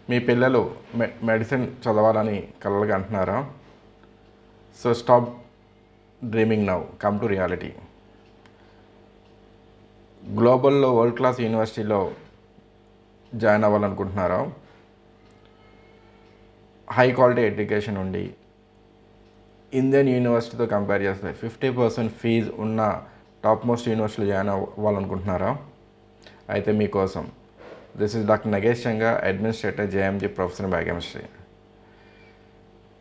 మీ పిల్లలు మెడిసిన్ చదవాలని కలలుగా అంటున్నారా? So stop dreaming now, come to reality. గ్లోబల్లో వరల్డ్ క్లాస్ యూనివర్సిటీలో జాయిన్ అవ్వాలనుకుంటున్నారా? హై క్వాలిటీ ఎడ్యుకేషన్ ఉండి ఇండియన్ యూనివర్సిటీతో కంపేర్ చేస్తే 50% ఫీజు ఉన్న టాప్ మోస్ట్ యూనివర్సిటీలో జాయిన్ అవ్వాలనుకుంటున్నారా? అయితే మీకోసం this is doctor Nagesh Changa, administrator, JMG, professor biochemistry.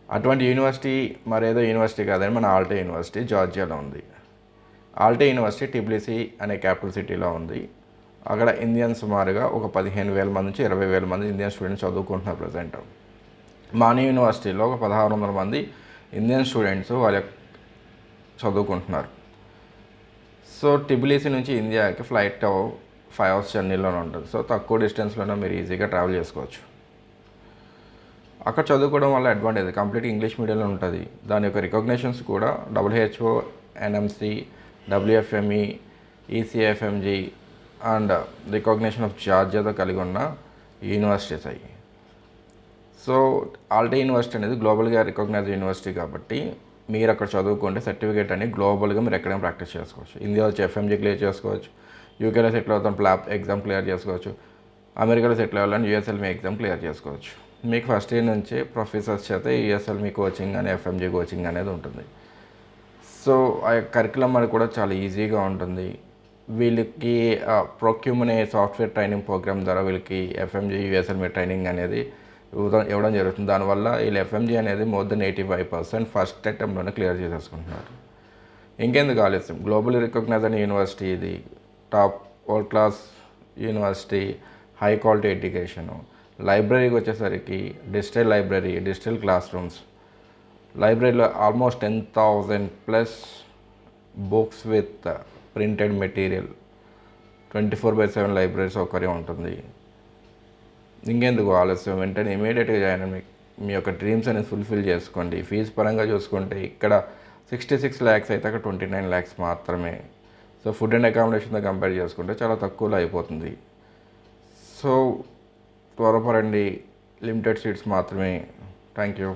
అటువంటి యూనివర్సిటీ మరేదో యూనివర్సిటీ కాదని మన ఆల్టే యూనివర్సిటీ జార్జియాలో ఉంది. ఆల్టే యూనివర్సిటీ టిబ్లిసీ అనే క్యాపిటల్ సిటీలో ఉంది. అక్కడ ఇండియన్ సుమారుగా ఒక 15,000 మంది నుంచి 20,000 మంది ఇండియన్ స్టూడెంట్స్ చదువుకుంటున్నారు ప్రజెంట్. మానీ యూనివర్సిటీలో ఒక 1,600 మంది ఇండియన్ స్టూడెంట్స్ వాళ్ళ చదువుకుంటున్నారు. సో టిబ్లిసీ నుంచి ఇండియాకి ఫ్లైట్ 5 hours జర్నీలోనే ఉంటుంది. సో తక్కువ డిస్టెన్స్లోనే మీరు ఈజీగా ట్రావెల్ చేసుకోవచ్చు. అక్కడ చదువుకోవడం వల్ల అడ్వాంటేజ్ కంప్లీట్ ఇంగ్లీష్ మీడియంలో ఉంటుంది. దాని యొక్క రికగ్నేషన్స్ కూడా WHO, NMC, WFME, ECFMG and recognition of జార్జియాతో కలిగి ఉన్న యూనివర్సిటీస్ అయ్యి. సో ఆల్టే యూనివర్సిటీ అనేది గ్లోబల్గా రికగ్నైజ్ యూనివర్సిటీ కాబట్టి మీరు అక్కడ చదువుకుంటే సర్టిఫికేట్ అని గ్లోబల్గా మీరు ఎక్కడైనా ప్రాక్టీస్ చేసుకోవచ్చు. ఇండియా వచ్చి FMG క్లియర్ చేసుకోవచ్చు, యూకేలో సెటిల్ అవుతాం ప్లాప్ ఎగ్జామ్ క్లియర్ చేసుకోవచ్చు, అమెరికాలో సెటిల్ అవ్వాలని USLME ఎగ్జామ్ క్లియర్ చేసుకోవచ్చు. మీకు ఫస్ట్ ఇయర్ నుంచి ప్రొఫెసర్స్ చేత USLME కోచింగ్ అని FMG కోచింగ్ అనేది ఉంటుంది. సో ఆ కరికులం అనేది కూడా చాలా ఈజీగా ఉంటుంది. వీళ్ళకి ప్రొక్యూమ్ అనే సాఫ్ట్వేర్ ట్రైనింగ్ ప్రోగ్రామ్ ద్వారా వీళ్ళకి FMG, USLME ట్రైనింగ్ అనేది ఇవ్వడం జరుగుతుంది. దానివల్ల వీళ్ళు FMG అనేది మోర్ దెన్ 85% ఫస్ట్ అటెంప్ట్లోనే క్లియర్ చేసేసుకుంటున్నారు. ఇంకెందుకు ఆలస్యం, గ్లోబల్ రికగ్నైజ్ అనే యూనివర్సిటీ ఇది, top world class university, high quality education. లైబ్రరీకి వచ్చేసరికి digital library, digital classrooms, లైబ్రరీలో almost 10,000+ books with printed material, 24/7 library సౌకర్యం ఉంటుంది. ఇంకెందుకు ఆలస్యం, వెంటనే ఇమీడియట్గా జాయిన్ అయ్యి మీ యొక్క డ్రీమ్స్ అనేది ఫుల్ఫిల్ చేసుకోండి. ఫీజు పరంగా చూసుకుంటే ఇక్కడ 66 lakhs అయితే అక్కడ 29 lakhs మాత్రమే. సో ఫుడ్ అండ్ అకామిడేషన్తో కంపేర్ చేసుకుంటే చాలా తక్కువలో అయిపోతుంది. సో త్వరపడండి, లిమిటెడ్ సీట్స్ మాత్రమే. Thank you.